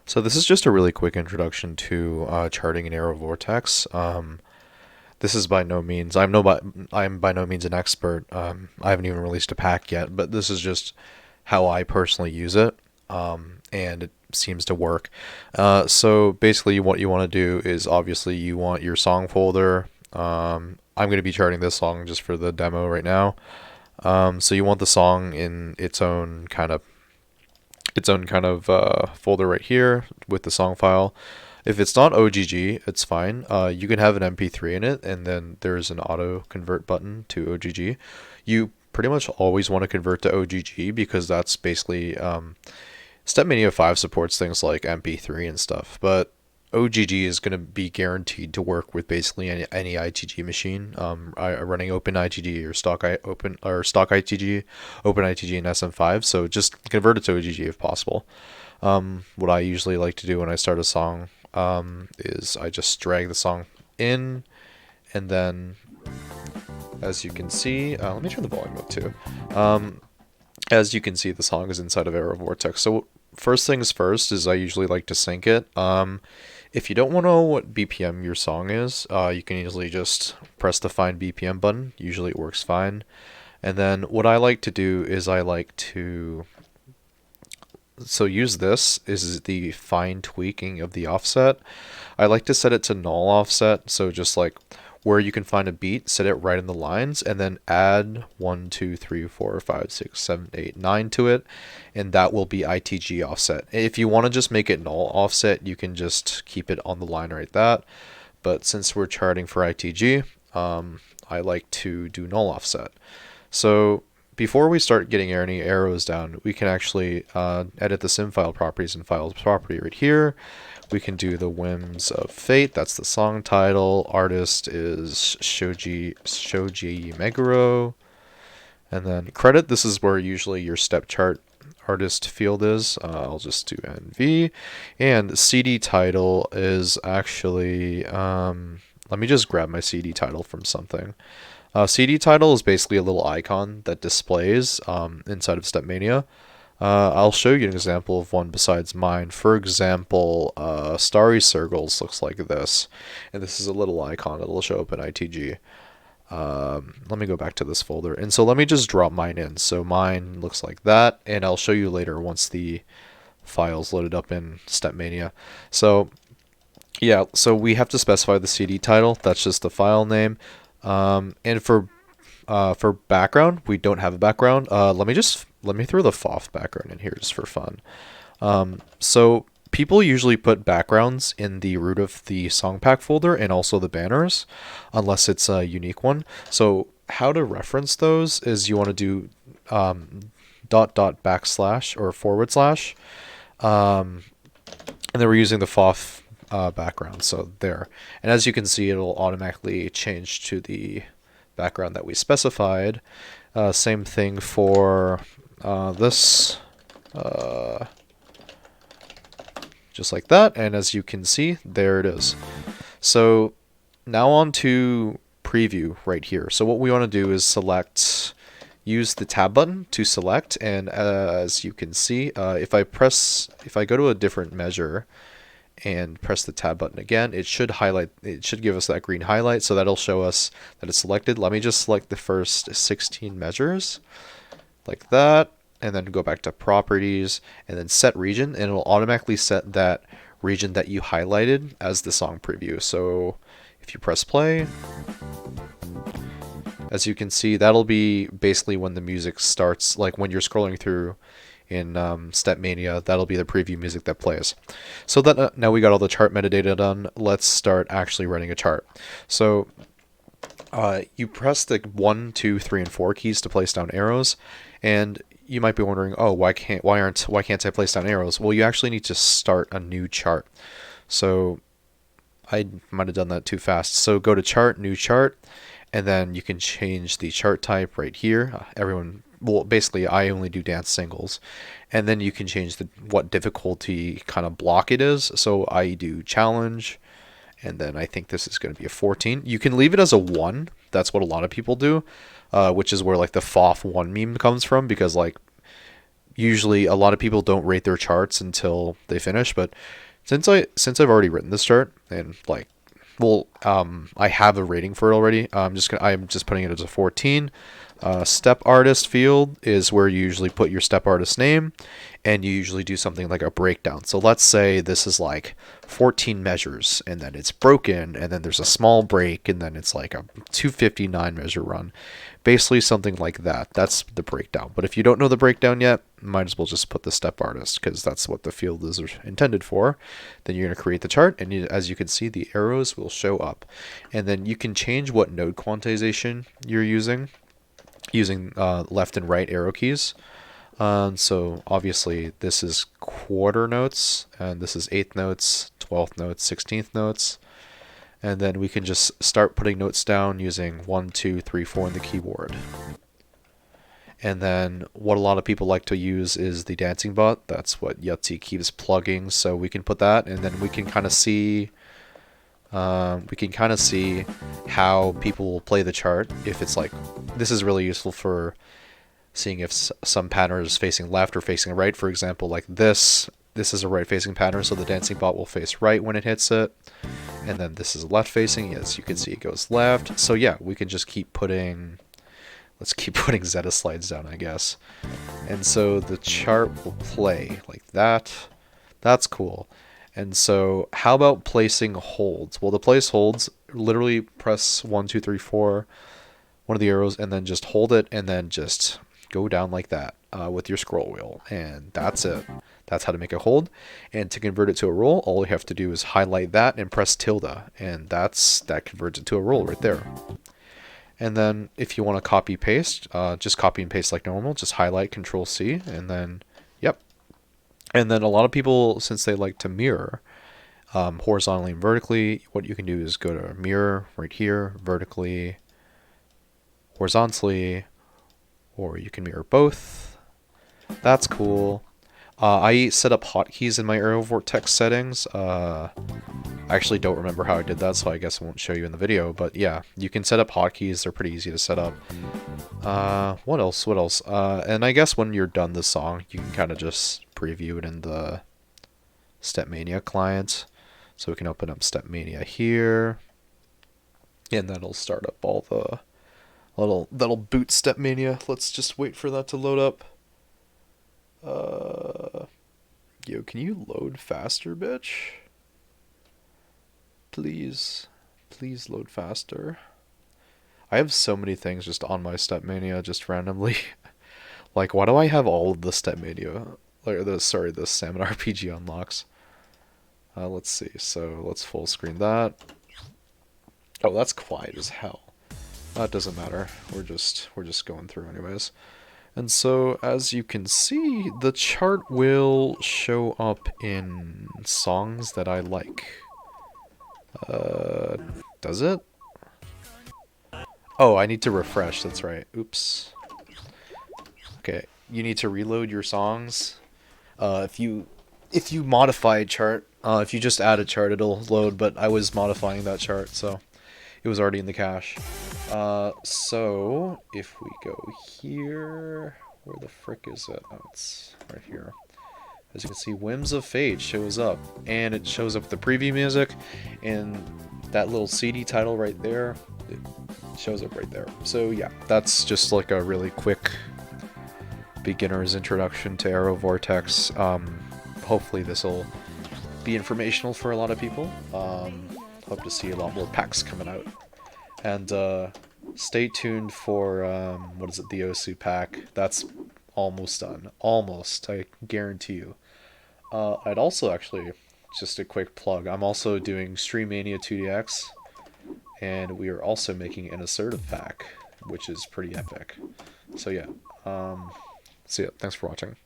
So this is just a really quick introduction to charting in ArrowVortex. This is by no means I'm by no means an expert. I haven't even released a pack yet, but this is just how I personally use it, and it seems to work. So basically, what you want to do is obviously you want your song folder. I'm going to be charting this song just for the demo right now. So you want the song in its own kind of folder right here with the song file. If it's not OGG, it's fine. You can have an MP3 in it, and then there's an auto convert button to OGG. You pretty much always want to convert to OGG because that's basically Stepmania 5 supports things like MP3 and stuff, but OGG is going to be guaranteed to work with basically any ITG machine, running Open ITG or stock ITG, Open ITG, and SM5. So just convert it to OGG if possible. What I usually like to do when I start a song is I just drag the song in, and then as you can see, let me turn the volume up too. As you can see, the song is inside of ArrowVortex. So first things first is I usually like to sync it. If you don't want to know what BPM your song is, you can easily just press the Find BPM button. Usually it works fine. And then what I like to do is use this is the fine tweaking of the offset. I like to set it to null offset, so just like where you can find a beat, set it right in the lines, and then add 1, 2, 3, 4, 5, 6, 7, 8, 9 to it, and that will be ITG offset. If you want to just make it null offset, you can just keep it on the line right that. But since we're charting for ITG, I like to do null offset. So before we start getting any arrows down, we can actually edit the sim file properties in files property right here. We can do the Whims of Fate. That's the song title. Artist is Shoji Meguro. And then credit, this is where usually your step chart artist field is. I'll just do NV. And CD title is actually, let me just grab my CD title from something. CD title is basically a little icon that displays inside of Stepmania. I'll show you an example of one besides mine. For example, Starry Circles looks like this, and this is a little icon that'll show up in ITG. Let me go back to this folder, and so let me just drop mine in. So mine looks like that, and I'll show you later once the file's loaded up in Stepmania. So yeah, so we have to specify the CD title. That's just the file name. And for background, we don't have a background. Let me throw the FOF background in here just for fun. So people usually put backgrounds in the root of the song pack folder and also the banners, unless it's a unique one. So how to reference those is you want to do // or // and then we're using the FOF background, so there. And as you can see, it'll automatically change to the background that we specified. Same thing for this, just like that, and as you can see, there it is. So now on to preview right here. So what we want to do is use the tab button to select, and as you can see, if I go to a different measure and press the tab button again, it should give us that green highlight, so that'll show us that it's selected. Let me just select the first 16 measures like that, and then go back to properties and then set region, and it'll automatically set that region that you highlighted as the song preview. So if you press play, as you can see, that'll be basically when the music starts, like when you're scrolling through in Stepmania, that'll be the preview music that plays. So that now we got all the chart metadata done, let's start actually running a chart. So you press the 1, 2, 3, and 4 keys to place down arrows, and you might be wondering, oh, why can't I place down arrows? Well, you actually need to start a new chart. So I might have done that too fast. So go to chart, new chart, and then you can change the chart type right here. Well, basically, I only do dance singles. And then you can change what difficulty kind of block it is. So I do challenge, and then I think this is going to be a 14. You can leave it as a 1. That's what a lot of people do, which is where like the FOF1 meme comes from, because like Usually, a lot of people don't rate their charts until they finish, but since I've already written this chart and like, well, I have a rating for it already. I'm just putting it as a 14. Step artist field is where you usually put your step artist name, and you usually do something like a breakdown. So let's say this is like 14 measures, and then it's broken, and then there's a small break, and then it's like a 259 measure run. Basically, something like that. That's the breakdown. But if you don't know the breakdown yet, might as well just put the step artist because that's what the field is intended for. Then you're going to create the chart, and as you can see, the arrows will show up. And then you can change what node quantization you're using left and right arrow keys. So obviously this is quarter notes, and this is eighth notes, 12th notes, 16th notes. And then we can just start putting notes down using 1, 2, 3, 4 in the keyboard. And then what a lot of people like to use is the dancing bot. That's what Yahtzee keeps plugging, so we can put that, and then we can kind of see how people will play the chart. If it's like, this is really useful for seeing if some pattern is facing left or facing right. For example, like this is a right facing pattern, so the dancing bot will face right when it hits it. And then this is left facing, as you can see it goes left. So yeah, we can just keep putting, let's keep putting Zeta slides down, I guess. And so the chart will play like that. That's cool. And so how about placing holds? Well, to place holds, literally press 1, 2, 3, 4, one of the arrows, and then just hold it, and then just go down like that with your scroll wheel. And that's it. That's how to make a hold. And to convert it to a roll, all you have to do is highlight that and press tilde. And that converts it to a roll right there. And then if you want to copy paste, just copy and paste like normal. Just highlight, Control C, and then, yep. And then a lot of people, since they like to mirror horizontally and vertically, what you can do is go to mirror right here, vertically, horizontally, or you can mirror both. That's cool. I set up hotkeys in my ArrowVortex settings. I actually don't remember how I did that, so I guess I won't show you in the video. But yeah, you can set up hotkeys. They're pretty easy to set up. What else? What else? And I guess when you're done the song, you can kind of just preview it in the Stepmania client. So we can open up Stepmania here, and that'll start up all the that'll boot Stepmania. Let's just wait for that to load up. Yo, can you load faster, bitch? Please. Please load faster. I have so many things just on my Stepmania, just randomly. Like, why do I have all of the Stepmania, like, the Salmon RPG unlocks? Let's see, so let's full screen that. Oh, that's quiet as hell. That doesn't matter. We're just going through anyways. And so, as you can see, the chart will show up in songs that I like. Does it? Oh, I need to refresh, that's right. Oops. Okay, you need to reload your songs. If you modify a chart, if you just add a chart, it'll load, but I was modifying that chart, so it was already in the cache. So, if we go here, where the frick is it? Oh, it's right here. As you can see, Whims of Fate shows up, and it shows up with the preview music, and that little CD title right there, it shows up right there. So yeah, that's just like a really quick beginner's introduction to ArrowVortex. Hopefully this will be informational for a lot of people. Hope to see a lot more packs coming out. And stay tuned for, what is it, the Osu pack. That's almost done. Almost, I guarantee you. I'd also actually, just a quick plug, I'm also doing Stepmania 2DX, and we are also making an assertive pack, which is pretty epic. So yeah, see ya. Thanks for watching.